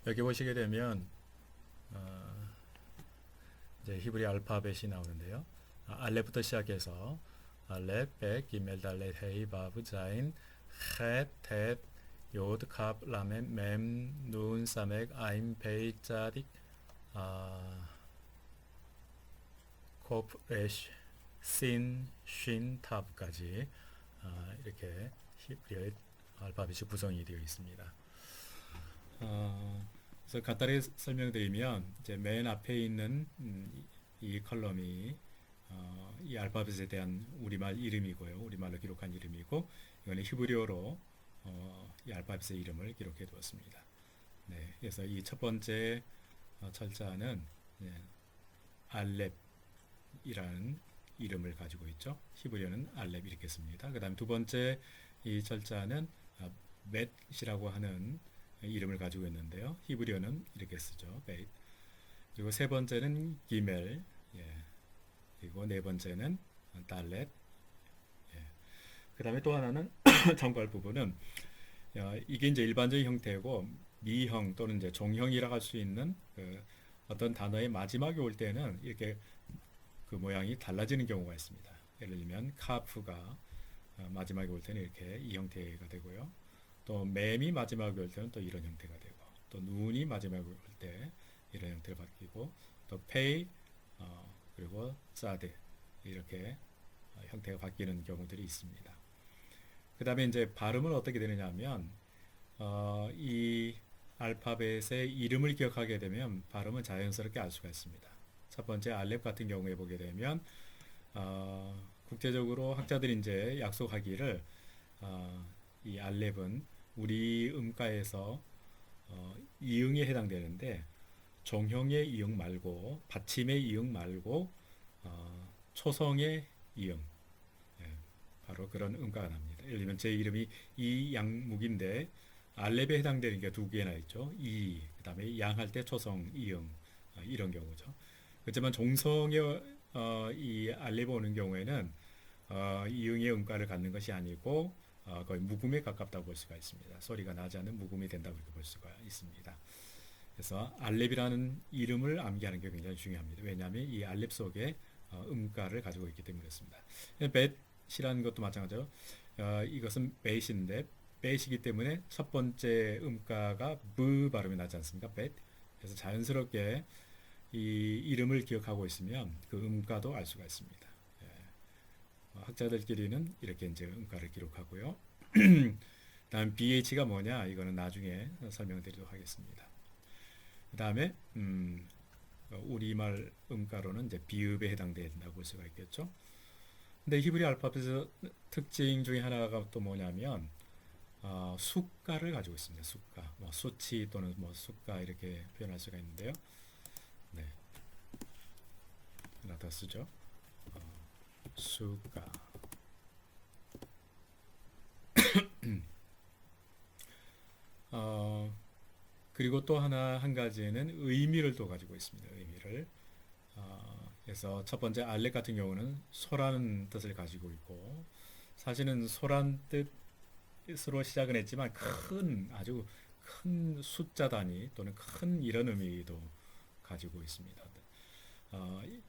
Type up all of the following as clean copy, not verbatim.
여기 보시게 되면 이제 히브리 알파벳이 나오는데요. 알렙부터 시작해서 알렙, 벳, 기멜, 달렛, 헤이, 바브, 자인, 헷, 텟, 요드, 갑, 라멘, 맴, 눈, 사맥, 아임, 베이, 짜딕, 코프, 레쉬, 신, 쉰, 탑까지 이렇게 히브리 알파벳이 구성이 되어 있습니다. 그래서 간단히 설명드리면 이제 맨 앞에 있는 이 컬럼이 이 알파벳에 대한 우리말 이름이고요. 우리말로 기록한 이름이고, 이거는 히브리어로 이 알파벳의 이름을 기록해 두었습니다. 네, 그래서 이 첫 번째 철자는 알렙이라는 이름을 가지고 있죠. 히브리어는 알렙 이렇게 씁니다. 그 다음 두 번째 이 철자는 벳이라고 하는 이름을 가지고 있는데요. 히브리어는 이렇게 쓰죠. 베이트. 그리고 세 번째는 기멜, 그리고 네 번째는 달렛. 그 다음에 또 하나는 참고할 부분은 이게 이제 일반적인 형태고, 미형 또는 이제 종형이라고 할 수 있는 어떤 단어의 마지막에 올 때는 이렇게 그 모양이 달라지는 경우가 있습니다. 예를 들면 카프가 마지막에 올 때는 이렇게 이 형태가 되고요. 또 맴이 마지막에 올 때는 또 이런 형태가 되고, 또 눈이 마지막에 올 때 이런 형태로 바뀌고, 또 페이, 그리고 사드 이렇게 형태가 바뀌는 경우들이 있습니다. 그 다음에 이제 발음은 어떻게 되느냐 하면 이 알파벳의 이름을 기억하게 되면 발음은 자연스럽게 알 수가 있습니다. 첫 번째 알렙 같은 경우에 보게 되면 국제적으로 학자들이 이제 약속하기를 이 알렙은 우리 음가에서 이응에 해당되는데, 종형의 이응 말고 받침의 이응 말고 초성의 이응, 바로 그런 음가가 납니다. 예를 들면 제 이름이 이양묵인데 알렙에 해당되는 게 두 개나 있죠. 그 다음에 양할 때 초성 이응, 이런 경우죠. 그렇지만 종성의 이 알렙에 오는 경우에는 이응의 음가를 갖는 것이 아니고 거의 묵음에 가깝다고 볼 수가 있습니다. 소리가 나지 않는 묵음이 된다고 이렇게 볼 수가 있습니다. 그래서 알렙이라는 이름을 암기하는 게 굉장히 중요합니다. 왜냐하면 이 알렙 속에 음가를 가지고 있기 때문에 그렇습니다. 벳이라는 것도 마찬가지로 이것은 벳인데, 벳이기 때문에 첫 번째 음가가 브 발음이 나지 않습니까? 벳. 그래서 자연스럽게 이 이름을 기억하고 있으면 그 음가도 알 수가 있습니다. 학자들끼리는 이렇게 이제 음가를 기록하고요. 다음 BH가 뭐냐? 이거는 나중에 설명드리도록 하겠습니다. 그 다음에 우리말 음가로는 이제 비읍에 해당된다고 볼 수가 있겠죠. 근데 히브리 알파벳의 특징 중에 하나가 또 뭐냐면 숫가를 가지고 있습니다. 숫가, 뭐 수치 또는 뭐 숫가 이렇게 표현할 수가 있는데요. 네, 하나 더 쓰죠. 숫가. 그리고 또 한 가지는 의미를 또 가지고 있습니다. 의미를. 그래서 첫 번째 알렙 같은 경우는 소라는 뜻을 가지고 있고, 사실은 소란 뜻으로 시작은 했지만 아주 큰 숫자 단위 또는 큰 이런 의미도 가지고 있습니다.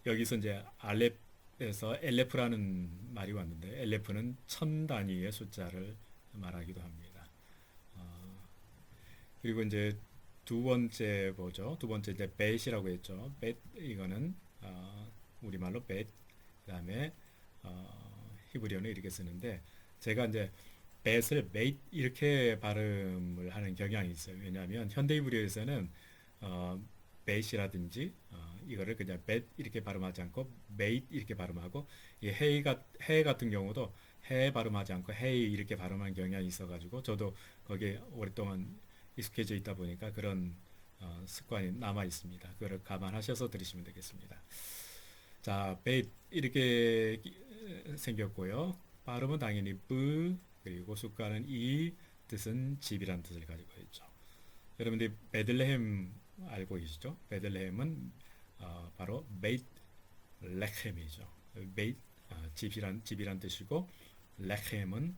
여기서 이제 알렙에서 엘레프라는 말이 왔는데, 엘레프는 천 단위의 숫자를 말하기도 합니다. 그리고 이제 두 번째 뭐죠? 두 번째 이제 벳이라고 했죠. 벳, 이거는 우리말로 벳. 그다음에 히브리어는 이렇게 쓰는데, 제가 이제 벳을 메이트 이렇게 발음을 하는 경향이 있어요. 왜냐하면 현대 히브리어에서는 벳이라든지 이거를 그냥 벳 이렇게 발음하지 않고 메이트 이렇게 발음하고, 이 해 같은 경우도 해 발음하지 않고 헤이 이렇게 발음하는 경향이 있어가지고, 저도 거기에 오랫동안 익숙해져 있다 보니까 그런 습관이 남아 있습니다. 그걸 감안하셔서 들으시면 되겠습니다. 자, 벳 이렇게 생겼고요. 발음은 당연히 뿌, 그리고 숫가는 이, 뜻은 집이란 뜻을 가지고 있죠. 여러분들이 베들레헴 알고 계시죠? 베들레헴은 바로 베이트 레헴이죠. 베이트 집이란 뜻이고, 레헴은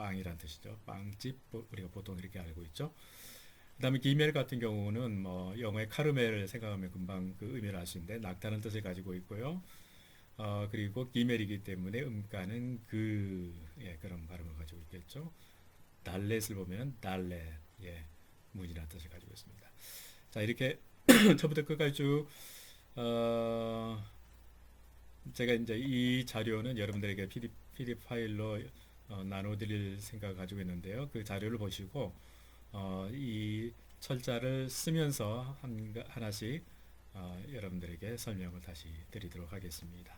빵이란 뜻이죠. 빵집 우리가 보통 이렇게 알고 있죠. 그다음에 기멜 같은 경우는 뭐 영어의 카르멜을 생각하면 금방 그 의미를 알 수 있는데 낙타는 뜻을 가지고 있고요. 그리고 기멜이기 때문에 음가는 그 예, 그런 발음을 가지고 있겠죠. 달렛을 보면 달렛 예, 문이라는 뜻을 가지고 있습니다. 자 이렇게 처음부터 끝까지 쭉 어, 제가 이제 이 자료는 여러분들에게 PDF 파일로 나눠드릴 생각을 가지고 있는데요. 그 자료를 보시고 이 철자를 쓰면서 하나씩 여러분들에게 설명을 다시 드리도록 하겠습니다.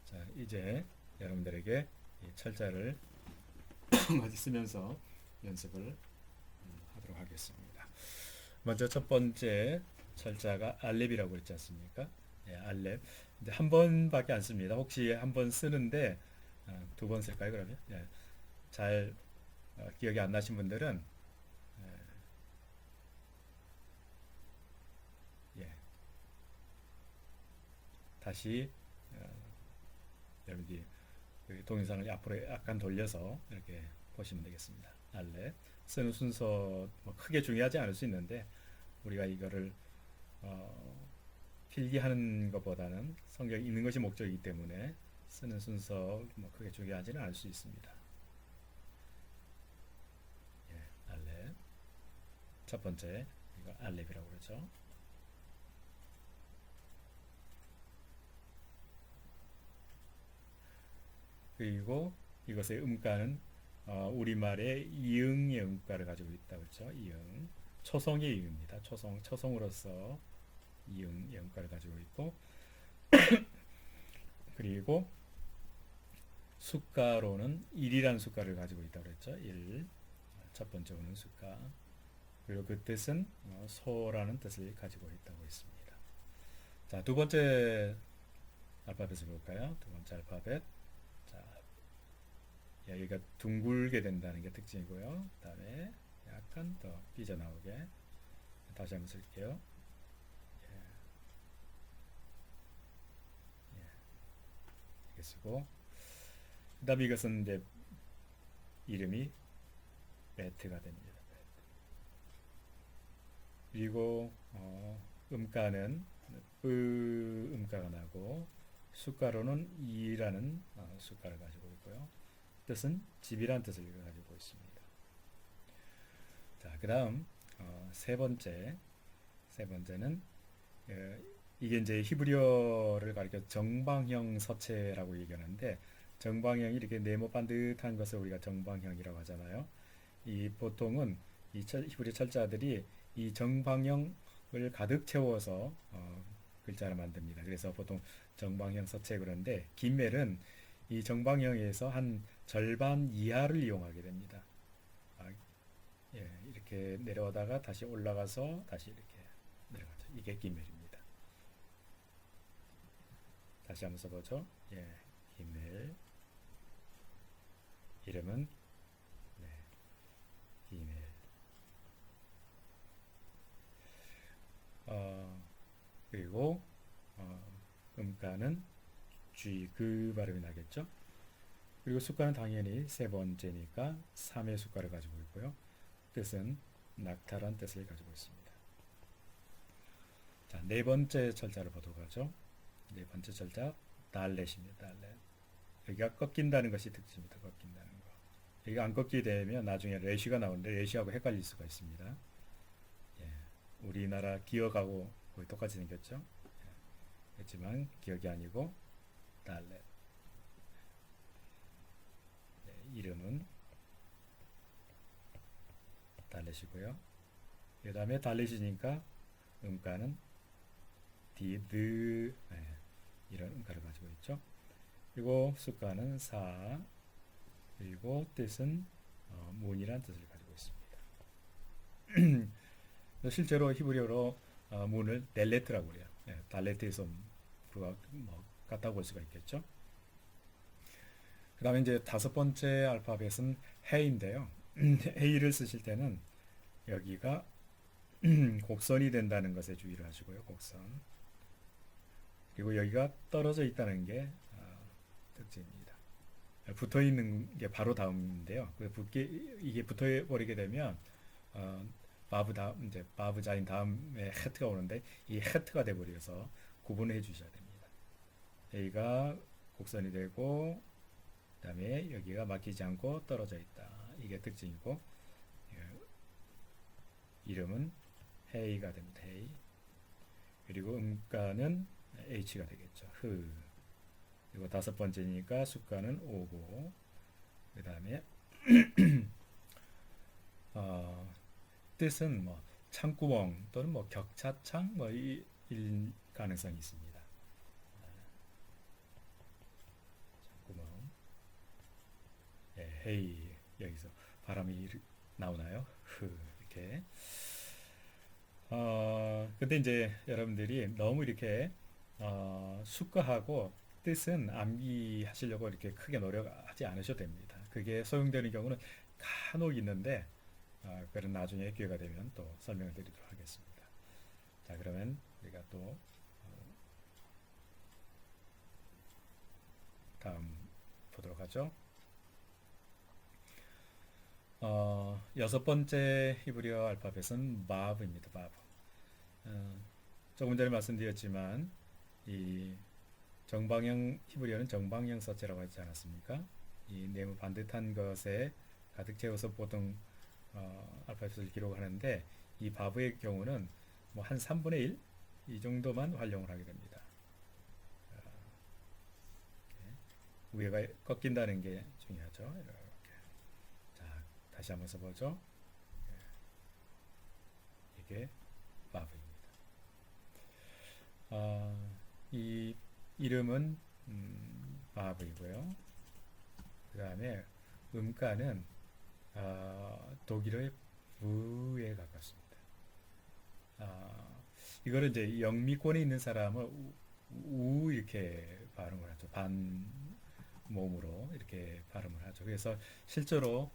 자, 이제 여러분들에게 이 철자를 같이 쓰면서 연습을 하도록 하겠습니다. 먼저 첫 번째 철자가 알렙이라고 그랬지 않습니까? 예, 알렙. 근데 한 번밖에 안 씁니다. 혹시 한 번 쓰는데 두 번 쓸까요, 그러면? 예, 잘 기억이 안 나신 분들은 예, 다시 여러분들이 그 동영상을 앞으로 약간 돌려서 이렇게 보시면 되겠습니다. 알렙. 쓰는 순서 뭐 크게 중요하지 않을 수 있는데 우리가 이거를 어, 필기하는 것보다는 성경 읽는 것이 목적이기 때문에 쓰는 순서 뭐 크게 중요하지는 않을 수 있습니다. 예, 알렙. 첫 번째 이거 알렙이라고 그러죠. 그리고 이것의 음가는 우리말의 이응의 음가를 가지고 있다고 했죠. 이응. 초성의 이응입니다. 초성으로서 이응의 음가를 가지고 있고 그리고 숫가로는 1이라는 숫가를 가지고 있다고 그랬죠. 1. 첫 번째 오는 숫가. 그리고 그 뜻은 소라는 뜻을 가지고 있다고 했습니다. 자, 두 번째 알파벳을 볼까요? 두 번째 알파벳. 자, 여기가 둥글게 된다는 게 특징이고요. 그 다음에 약간 더 삐져나오게 다시 한번 쓸게요. 이렇게 쓰고 그 다음에 이것은 이제 이름이 매트가 됩니다. 그리고 음가는 음가가 나고 숫가로는 이라는 숫가를 가지고 있고요. 뜻은 집이란 뜻을 가지고 있습니다. 자, 그 다음 세 번째는 이게 이제 히브리어를 가리켜 정방형 서체라고 얘기하는데 정방형이 이렇게 네모 반듯한 것을 우리가 정방형이라고 하잖아요. 이 보통은 이 히브리 철자들이 이 정방형을 가득 채워서 글자를 만듭니다. 그래서 보통 정방형 서체 그런데 기멜은 이 정방형에서 한 절반 이하를 이용하게 됩니다. 예, 이렇게 내려오다가 다시 올라가서 다시 이렇게 내려가죠. 이게 기멜입니다. 다시 한번 써보죠. 예, 기멜. 이름은 네, 기멜. 그리고 음가는 G 그 발음이 나겠죠. 그리고 숫가는 당연히 세 번째니까 3의 숫가를 가지고 있고요. 뜻은 낙타란 뜻을 가지고 있습니다. 자, 네 번째 철자를 보도록 하죠. 네 번째 철자 달렛입니다. 달렛. 여기가 꺾인다는 것이 특징입니다. 꺾인다는 거. 여기가 안 꺾이게 되면 나중에 레시가 나오는데 레시하고 헷갈릴 수가 있습니다. 예, 우리나라 기억하고 거의 똑같이 생겼죠. 예, 그렇지만 기억이 아니고 달렛. 네, 이름은 달렛이고요. 그 다음에 달렛이니까 음가는 디드 네, 이런 음가를 가지고 있죠. 그리고 숫가는 4 그리고 뜻은 문이란 뜻을 가지고 있습니다. 실제로 히브리어로 문을 델레트라고 그래요. 네, 달레트에서 뭐 같다고 볼 수가 있겠죠. 그 다음에 이제 다섯 번째 알파벳은 해인데요. 해이를 쓰실 때는 여기가 곡선이 된다는 것에 주의를 하시고요. 곡선. 그리고 여기가 떨어져 있다는 게 특징입니다. 붙어 있는 게 바로 다음인데요. 이게 붙어 버리게 되면 어, 바브 다음 이제 바브 자인 다음에 헤트가 오는데 이 헤트가 돼 버려서 구분해 주셔야 됩니다. 여기가 곡선이 되고 그다음에 여기가 막히지 않고 떨어져 있다. 이게 특징이고 예, 이름은 헤이가 됩니다. 헤이. 그리고 음가는 H가 되겠죠. 흐. 그리고 다섯 번째니까 숫가는 오고 그 다음에 어, 뜻은 뭐 창구멍 또는 뭐 격차창 뭐일 가능성이 있습니다. 창구멍. 예, 헤이 여기서 바람이 나오나요? 흐 이렇게. 근데 이제 여러분들이 너무 이렇게 숙가하고 뜻은 암기하시려고 이렇게 크게 노력하지 않으셔도 됩니다. 그게 소용되는 경우는 간혹 있는데 그런 나중에 기회가 되면 또 설명을 드리도록 하겠습니다. 자, 그러면 우리가 또 다음 보도록 하죠. 여섯 번째 히브리어 알파벳은 바브입니다. 바브. 조금 전에 말씀드렸지만 이 정방형 히브리어는 정방형 서체라고 하지 않았습니까? 이 네모 반듯한 것에 가득 채워서 보통 알파벳을 기록하는데 이 바브의 경우는 뭐 한 3분의 1 이 정도만 활용을 하게 됩니다. 위에가 꺾인다는 게 중요하죠. 이렇게. 자, 다시 한번 써보죠. 이게 바브입니다. 이 이름은 바브이고요. 그 다음에 음가는 독일어의 부에 가깝습니다. 이거를 이제 영미권에 있는 사람은 우 이렇게 발음을 하죠. 반 몸으로 이렇게 발음을 하죠. 그래서 실제로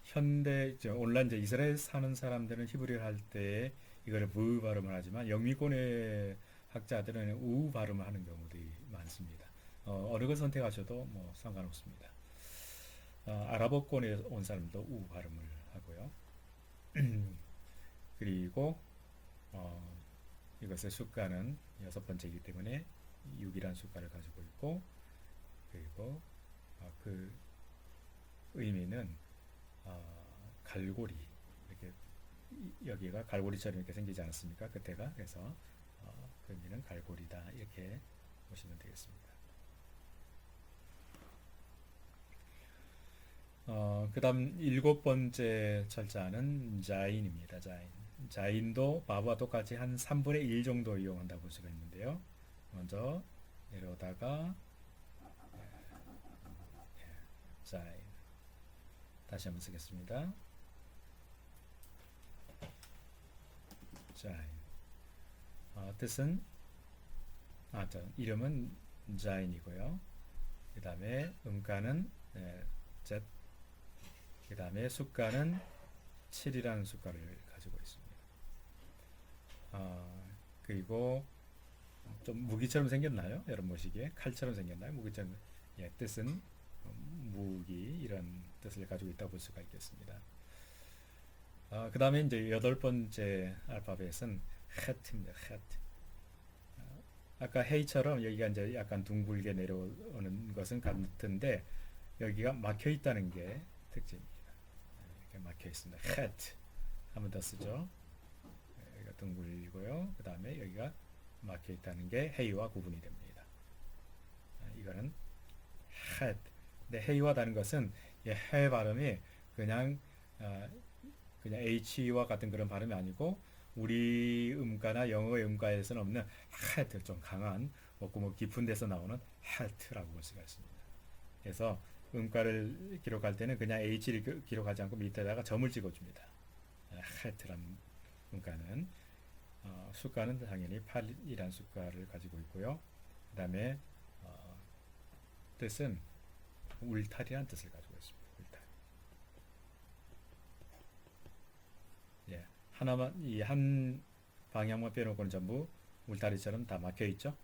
현대 이제 온라인 이제 이스라엘 사는 사람들은 히브리어를 할 때 이거를 부 발음을 하지만 영미권의 학자들은 우 발음을 하는 경우들이 많습니다. 어느 걸 선택하셔도 뭐 상관없습니다. 아랍어권에 온 사람도 우 발음을 하고요. 그리고 이것의 숫가는 여섯 번째이기 때문에 6이란 숫가를 가지고 있고 그리고 그 의미는 갈고리 이렇게 여기가 갈고리처럼 이렇게 생기지 않았습니까? 끝에가 그래서 그 의미는 갈고리다 이렇게 보시면 되겠습니다. 그다음 일곱 번째 철자는 자인입니다. 자인. 자인도 바브와 똑같이 한 3분의 1 정도 이용한다고 볼 수가 있는데요. 먼저 내려오다가 자인. 다시 한번 쓰겠습니다. 자인. 뜻은 이름은 자인이고요. 그 다음에 음가는 Z. 그 다음에 숫가는 7이라는 숫가를 가지고 있습니다. 그리고 좀 무기처럼 생겼나요? 여러분 보시기에 칼처럼 생겼나요? 무기처럼. 예, 뜻은 무기 이런 뜻을 가지고 있다고 볼 수가 있겠습니다. 그 다음에 이제 여덟 번째 알파벳은 헷입니다. 헷. 아까 헤이처럼 여기가 이제 약간 둥글게 내려오는 것은 같은데 여기가 막혀 있다는 게 특징입니다. 이렇게 막혀 있습니다. 헷. 한 번 더 쓰죠. 여기가 둥글고요. 그 다음에 여기가 막혀 있다는 게 헤이와 구분이 됩니다. 이거는 헷. 근데 헤이와 다른 것은 해 발음이 그냥 H와 같은 그런 발음이 아니고 우리 음가나 영어의 음가에서는 없는 하트 좀 강한 뭐 깊은 데서 나오는 하트라고 볼 수가 있습니다. 그래서 음가를 기록할 때는 그냥 H를 기록하지 않고 밑에다가 점을 찍어줍니다. 하트란 음가는 숫가는 당연히 8이란 숫가를 가지고 있고요. 그 다음에 뜻은 울타리란 뜻을 가지고 있습니다. 울타리. 예, 하나만 이 한 방향만 빼놓고는 전부 울타리처럼 다 막혀 있죠.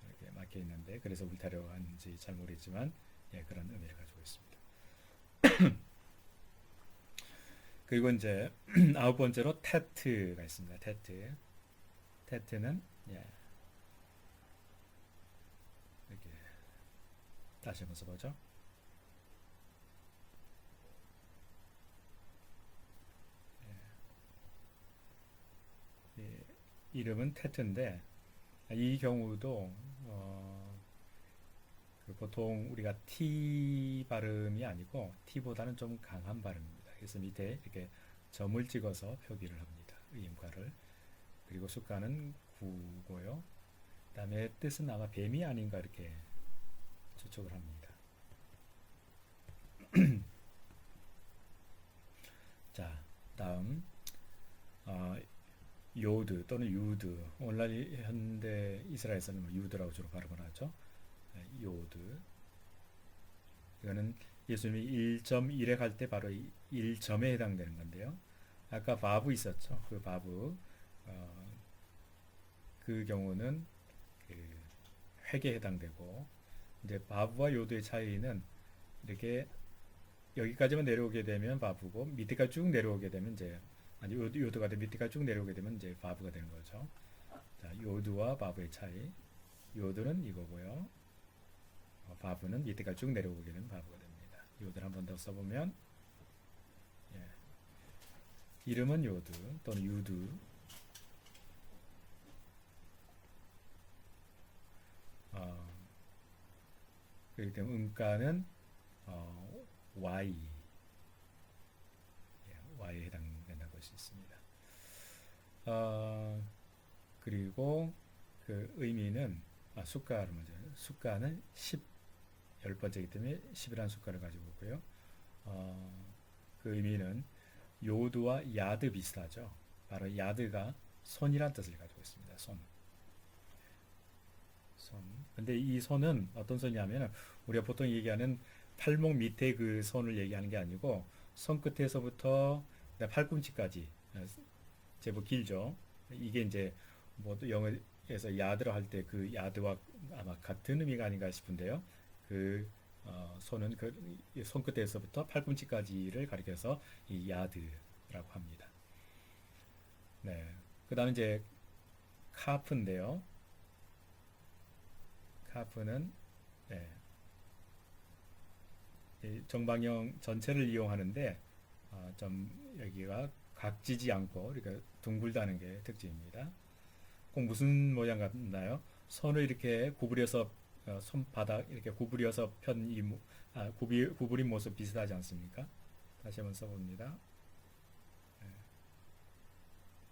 이렇게 막혀 있는데 그래서 울타리라고 하는지 잘 모르겠지만 예, 그런 의미를 가지고 있습니다. 그리고 이제 아홉 번째로 테트가 있습니다. 테트는 예, 이렇게 다시 한번 써보죠. 예, 이름은 테트인데 이 경우도 그 보통 우리가 T 발음이 아니고 T보다는 좀 강한 발음입니다. 그래서 밑에 이렇게 점을 찍어서 표기를 합니다. 의음과를. 그리고 숫가는 9고요. 그다음에 뜻은 아마 뱀이 아닌가 이렇게 추측을 합니다. 자, 다음 요드 또는 유드. 오늘날 현대 이스라엘에서는 뭐 유드라고 주로 발음을 하죠. 요드. 이거는 예수님이 1.1에 갈 때 바로 1점에 해당되는 건데요. 아까 바브 있었죠. 그 바브 그 경우는 그 획에 해당되고 이제 바브와 요드의 차이는 이렇게 여기까지만 내려오게 되면 바브고 밑에까지 쭉 내려오게 되면 이제 아니 요드가 밑에까지 쭉 내려오게 되면 이제 바브가 되는 거죠. 자, 요드와 바브의 차이. 요드는 이거고요. 바브는 밑에까지 쭉 내려오게 되면 바브가 됩니다. 요드를 한 번 더 써보면 예. 이름은 요드 또는 유드. 그렇기 때문에 음가는 Y, Y에 해당된다고 볼 수 있습니다. 그리고 그 의미는 숫가를 먼저 숫가는 10, 10번째이기 때문에 10이라는 숫가를 가지고 있고요. 그 의미는 요드와 야드 비슷하죠. 바로 야드가 손이란 뜻을 가지고 있습니다. 손. 근데 이 손은 어떤 손이냐면 우리가 보통 얘기하는 팔목 밑에 그 손을 얘기하는 게 아니고 손끝에서부터 팔꿈치까지 제법 길죠. 이게 이제 뭐 영어에서 야드라 할 때 그 야드와 아마 같은 의미가 아닌가 싶은데요. 그 손은 그 손끝에서부터 팔꿈치까지를 가리켜서 이 야드라고 합니다. 네. 그다음 이제 카프인데요. 카프는 네, 정방형 전체를 이용하는데 좀 여기가 각지지 않고 그러니까 둥글다는 게 특징입니다. 꼭 무슨 모양 같나요? 손을 이렇게 구부려서 손바닥 이렇게 구부려서 구부린 모습 비슷하지 않습니까? 다시 한번 써봅니다.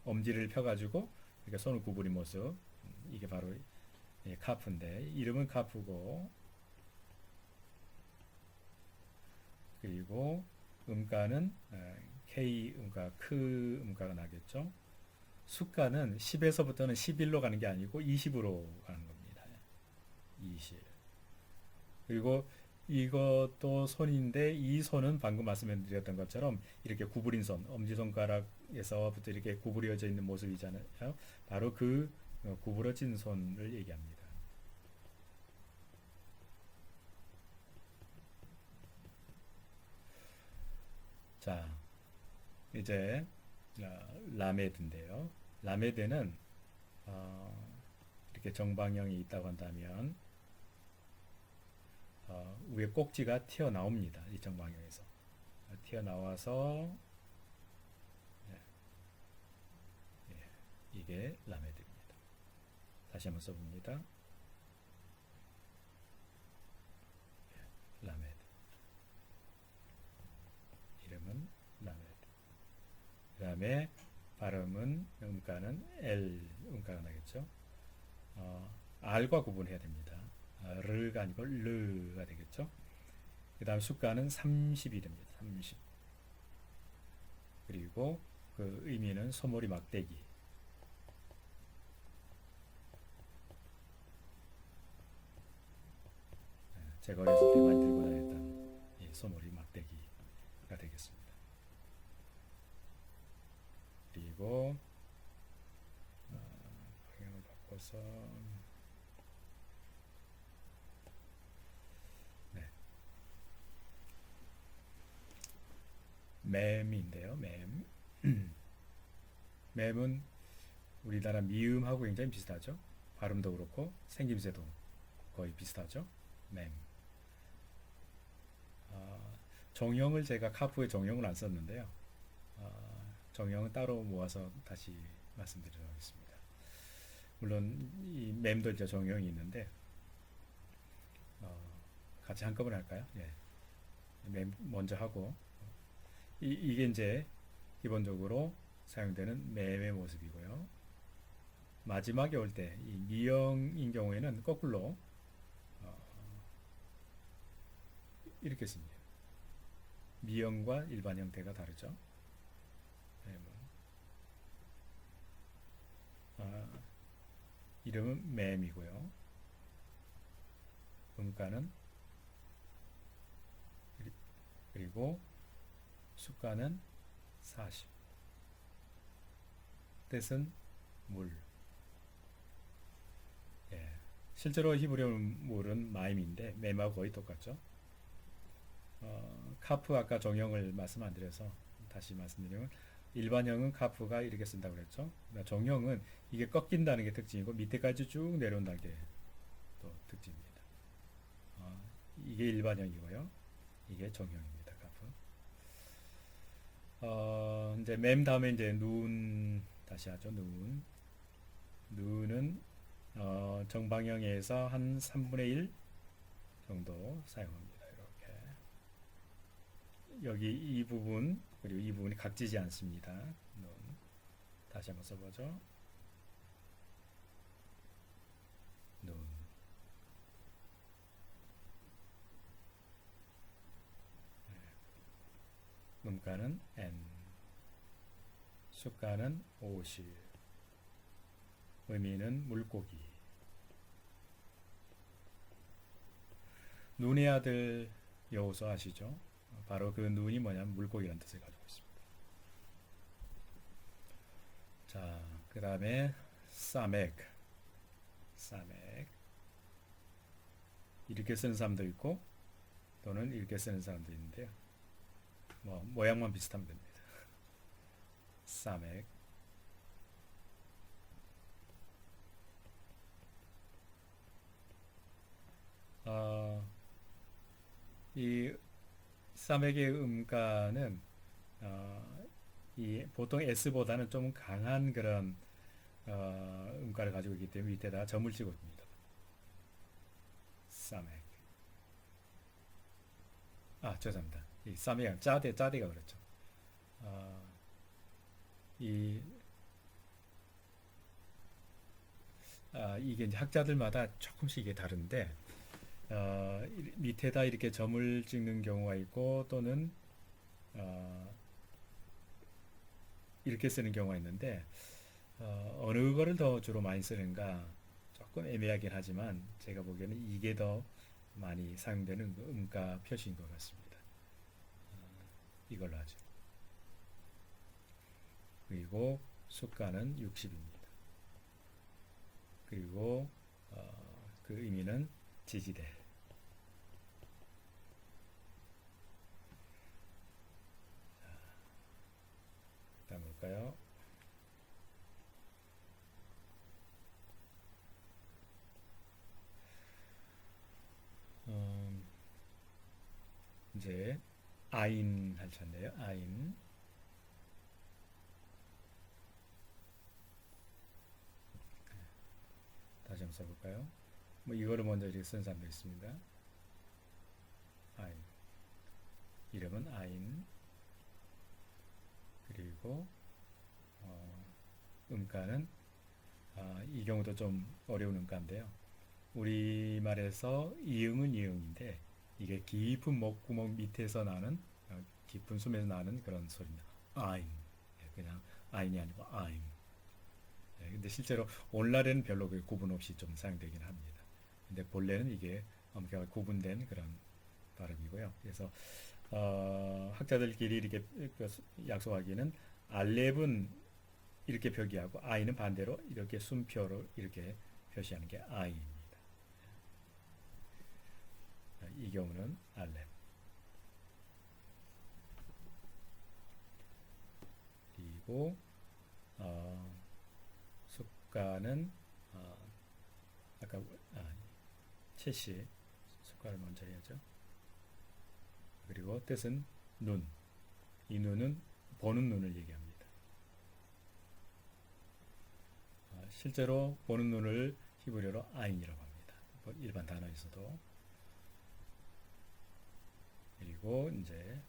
엄지를 펴가지고 이렇게 손을 구부린 모습 이게 바로 카프인데 이름은 카프고 그리고 음가는 K 음가 크 음가가 나겠죠. 숫가는 10에서부터는 11로 가는 게 아니고 20으로 가는 겁니다. 20. 그리고 이것도 손인데 이 손은 방금 말씀드렸던 것처럼 이렇게 구부린 손, 엄지손가락에서부터 이렇게 구부려져 있는 모습이잖아요. 바로 그 구부러진 손을 얘기합니다. 자, 이제 라메드인데요. 라메드는 이렇게 정방형이 있다고 한다면 위에 꼭지가 튀어나옵니다. 이 정방형에서 튀어나와서 이게 라메드입니다. 다시 한번 써봅니다. 라메드. 이름은 라메드. 그 다음에 발음은 음가는 L 음가가 나겠죠. R과 구분해야 됩니다. 르가 아니고 르가 되겠죠. 그 다음 숫가는 30이 됩니다. 30. 그리고 그 의미는 소머리 막대기. 제가 어렸을 때 많이 들고 다녔던 소머리 막대기가 되겠습니다. 그리고 방향을 바꿔서 네. 맴인데요. 맴. 맴은 우리나라 미음하고 굉장히 비슷하죠. 발음도 그렇고 생김새도 거의 비슷하죠. 맴. 정형을 제가 카프에 정형을 안 썼는데요. 정형은 따로 모아서 다시 말씀드리도록 하겠습니다. 물론 이 맴도 이제 정형이 있는데 같이 한꺼번에 할까요? 예. 맴 먼저 하고 이게 이제 기본적으로 사용되는 맴의 모습이고요. 마지막에 올 때 이 미형인 경우에는 거꾸로 이렇게 씁니다. 미형과 일반 형태가 다르죠. 이름은 맴이고요. 음가는 그리고 수가는 40. 뜻은 물. 예. 실제로 히브리어 물은 마임인데 맴하고 거의 똑같죠. 카프 아까 정형을 말씀 안 드려서 다시 말씀드리면 일반형은 카프가 이렇게 쓴다고 그랬죠. 그러니까 정형은 이게 꺾인다는 게 특징이고 밑에까지 쭉 내려온다는 게 또 특징입니다. 이게 일반형이고요. 이게 정형입니다. 카프. 이제 맴 다음에 이제 눈 다시 하죠. 눈은 정방형에서 한 3분의 1 정도 사용합니다. 이렇게 여기 이 부분 그리고 이 부분이 각지지 않습니다. 눈 다시 한번 써보죠. 눈. 음가는 N, 수가는 50, 의미는 물고기. 눈의 아들 여호수 아시죠? 바로 그 눈이 뭐냐면 물고기라는 뜻을 가지고 있습니다. 자, 그 다음에 사맥. 이렇게 쓰는 사람도 있고 또는 이렇게 쓰는 사람도 있는데요. 모양만 비슷하면 됩니다. 사맥. 이 사맥의 음가는 이 보통 S보다는 좀 강한 그런 음가를 가지고 있기 때문에 밑에다 점을 찍어줍니다. 사맥. 죄송합니다. 이 사맥이 짜대가 그렇죠. 이게 이제 학자들마다 조금씩 이게 다른데 밑에다 이렇게 점을 찍는 경우가 있고 또는 이렇게 쓰는 경우가 있는데 어느 거를 더 주로 많이 쓰는가 조금 애매하긴 하지만 제가 보기에는 이게 더 많이 사용되는 음가 표시인 것 같습니다. 이걸로 하죠. 그리고 수가는 60입니다. 그리고 그 의미는 지지대. 다음 볼까요? 이제 아인 할 차인데요. 아인. 다시 한번 써볼까요? 이거를 먼저 이렇게 쓴 사람도 있습니다. 아인. 이름은 아인. 그리고 음가는 이 경우도 좀 어려운 음가인데요. 우리말에서 이응은 이응인데 이게 깊은 목구멍 밑에서 나는 깊은 숨에서 나는 그런 소리입니다. 아인. 그냥 아인이 아니고 아인. 근데 실제로 오늘날에는 별로 그 구분 없이 좀 사용되긴 합니다. 근데 본래는 이게 엄격하게 구분된 그런 발음이고요. 그래서 학자들끼리 이렇게 약속하기는 알렙은 이렇게 표기하고 I는 반대로 이렇게 숨표로 이렇게 표시하는 게 I입니다. 이 경우는 알렙. 그리고 숫가는 아까 채시 숫가를 먼저 해야죠. 그리고 뜻은 눈. 이 눈은 보는 눈을 얘기합니다. 실제로 보는 눈을 히브리어로 아인이라고 합니다. 일반 단어에서도. 그리고 이제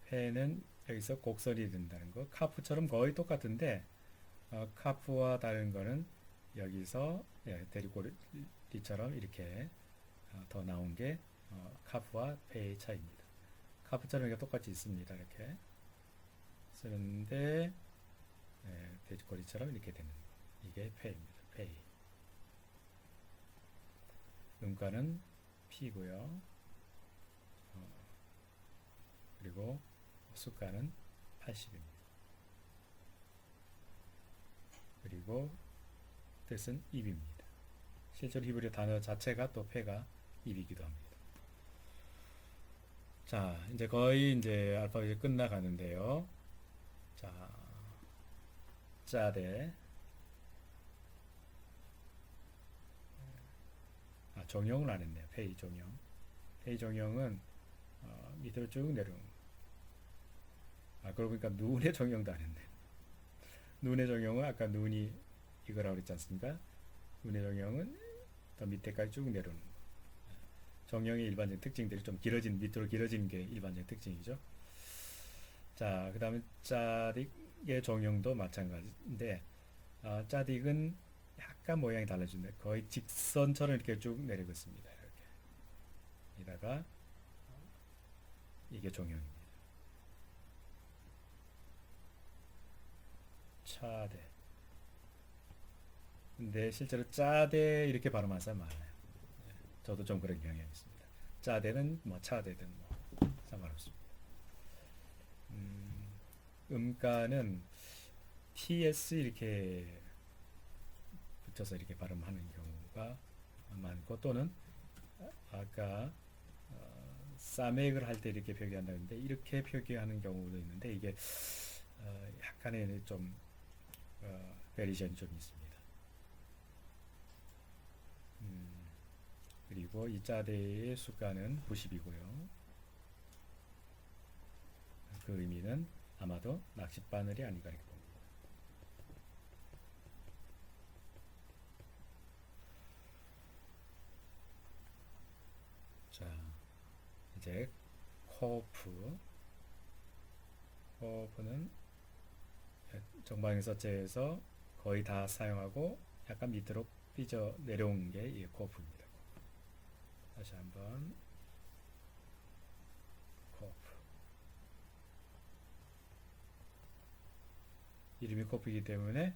폐는 여기서 곡선이 된다는 거. 카프처럼 거의 똑같은데 카프와 다른 거는 여기서 대리꼬리처럼 이렇게 더 나온 게 카프와 폐의 차이입니다. 카프처럼 이렇게 똑같이 있습니다. 이렇게 쓰는데 돼지꼬리처럼 이렇게 되는 거. 이게 폐입니다. 폐. 음가는 P고요. 그리고 숫가는 80입니다. 그리고 뜻은 입입니다. 실제로 히브리 단어 자체가 또 폐가 입이기도 합니다. 자, 이제 거의 이제 알파벳이 끝나가는데요. 자, 짜대. 종용을 안 했네요. 페이 종용. 페이 종용은 밑으로 쭉 내려오는 거. 그러고 보니까 눈의 종용도 안 했네. 눈의 종용은 아까 눈이 이거라고 그랬지 않습니까? 눈의 종용은 더 밑에까지 쭉 내려오는 거. 종용의 일반적인 특징들이 좀 밑으로 길어지는 게 일반적인 특징이죠. 자, 그 다음에 짜딕의 종용도 마찬가지인데, 짜딕은 약간 모양이 달라지는데 거의 직선처럼 이렇게 쭉 내리고 있습니다. 이렇게. 이다가 이게 종용입니다. 차대. 근데 실제로 짜대 이렇게 발음하는 사람 많아요. 저도 좀 그런 경향이 있습니다. 짜대는 뭐 차대든 뭐 상관없습니다. 음가는 TS 이렇게 붙여서 이렇게 발음하는 경우가 많고 또는 아까 사맥을 할 때 이렇게 표기한다 했는데 이렇게 표기하는 경우도 있는데 이게 약간의 좀 베리션이 좀 있습니다. 그리고 이 짜대의 숫가는 90이고요. 그 의미는 아마도 낚싯바늘이 아닌가 이렇게 봅니다. 자, 이제 코프는 정방위서체에서 거의 다 사용하고 약간 밑으로 삐져 내려온 게 이 코프입니다. 다시 한번 코프. 이름이 코프이기 때문에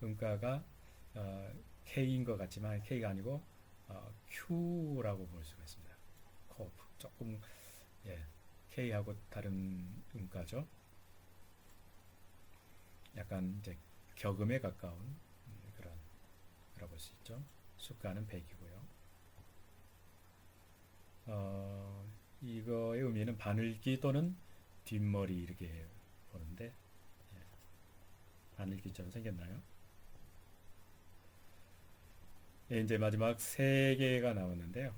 음가가 K인 것 같지만 K가 아니고 Q라고 볼 수가 있습니다. 코프 조금 K하고 다른 음가죠. 약간 이제 격음에 가까운 그런 거라고 볼 수 있죠. 숫가는 100이고요. 이거의 의미는 바늘기 또는 뒷머리 이렇게 보는데 바늘기처럼 생겼나요? 이제 마지막 3개가 나오는데요.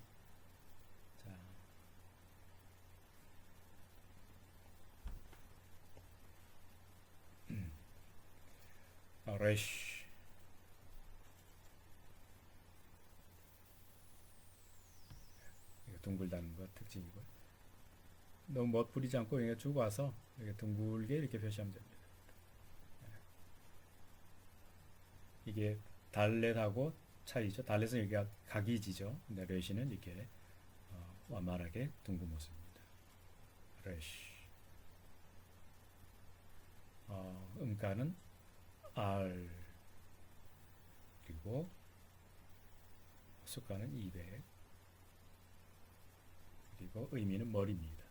자, 레쉬. 둥글다는 것 특징이고요. 너무 멋부리지 않고 그냥 쭉 와서 이렇게 둥글게 이렇게 표시하면 됩니다. 이게 달렛하고 차이죠. 달렛은 여기가 각이지죠. 근데 레쉬는 이렇게 완만하게 둥근 모습입니다. 레쉬. 음가는 R 그리고 숫가는 200 그리고 의미는 머리입니다.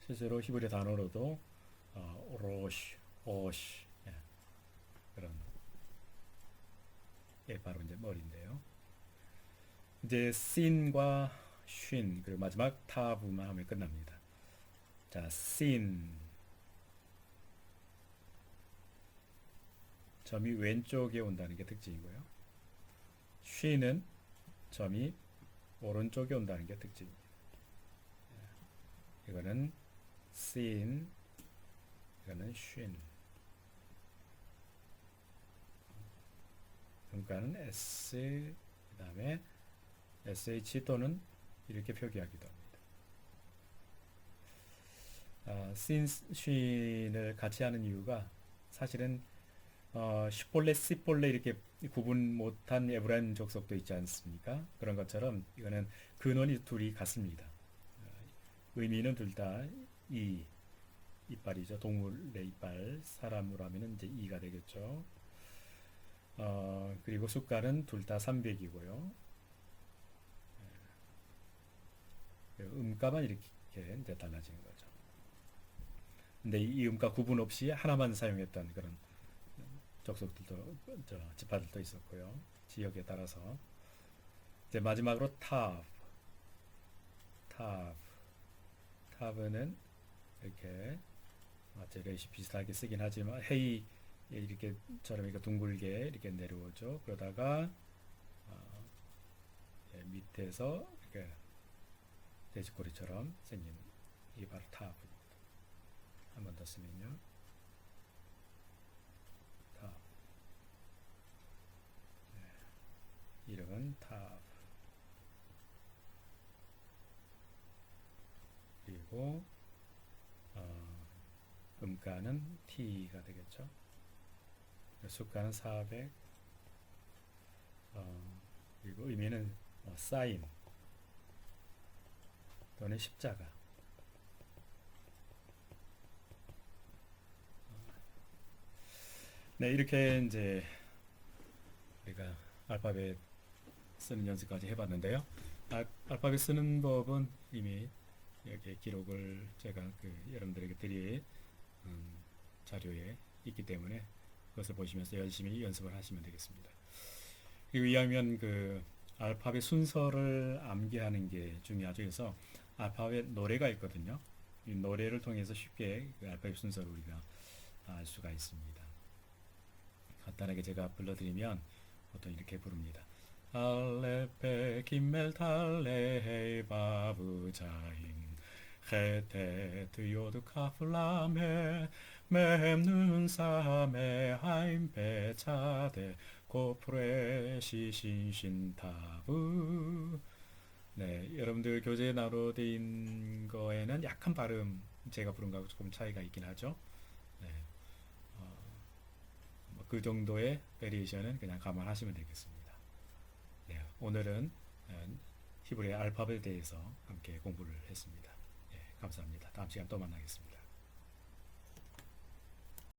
실제로 히브리 단어로도 로시, 오시 그런 바로 이제 머리인데요. 이제 신과 쉰 그리고 마지막 타브만 하면 끝납니다. 자, 신 점이 왼쪽에 온다는 게 특징이고요. 쉰은 점이 오른쪽에 온다는 게 특징입니다. 이거는 sin, 이거는 쉰. 그러니까는 s 그 다음에 sh 또는 이렇게 표기하기도 합니다. sin, 쉰을 같이 하는 이유가 사실은 슈볼레, 시볼레 이렇게 구분 못한 에브라임 족속도 있지 않습니까? 그런 것처럼 이거는 근원이 둘이 같습니다. 의미는 둘 다 이빨이죠. 동물의 이빨, 사람으로 하면 이제 이가 되겠죠. 그리고 숫가는 둘 다 300이고요. 음가만 이렇게 이제 달라지는 거죠. 근데 이 음가 구분 없이 하나만 사용했던 그런 족속들도 지파들도 있었고요. 지역에 따라서 이제 마지막으로 탑은 이렇게 레이시 비슷하게 쓰긴 하지만 헤이 이렇게처럼 이렇게 둥글게 이렇게 내려오죠. 그러다가 밑에서 이렇게 돼지꼬리처럼 생긴 이게 바로 탑입니다. 한 번 더 쓰면요. 탑. 이름은 탑. 그리고 음가는 T가 되겠죠. 숫가는 400. 그리고 의미는 사인 또는 십자가. 네, 이렇게 이제 우리가 알파벳 쓰는 연습까지 해봤는데요. 알파벳 쓰는 법은 이미 이렇게 기록을 제가 여러분들에게 드릴 자료에 있기 때문에 그것을 보시면서 열심히 연습을 하시면 되겠습니다. 그리고 이왕이면 알파벳 순서를 암기하는 게 중요하죠. 그래서 알파벳 노래가 있거든요. 이 노래를 통해서 쉽게 알파벳 순서를 우리가 알 수가 있습니다. 간단하게 제가 불러드리면 보통 이렇게 부릅니다. 알렙 베 김멜 달레 헤이 바브 자인 헤테 요드 카플라메 맴 눈사메 하임 베차데 고프레 시신신 타브. 네, 여러분들 교재에 나로된 거에는 약간 발음 제가 부른 거하고 조금 차이가 있긴 하죠. 네, 그 정도의 베리에이션은 그냥 감안하시면 되겠습니다. 네, 오늘은 히브리 알파벳에 대해서 함께 공부를 했습니다. 네, 감사합니다. 다음 시간 또 만나겠습니다.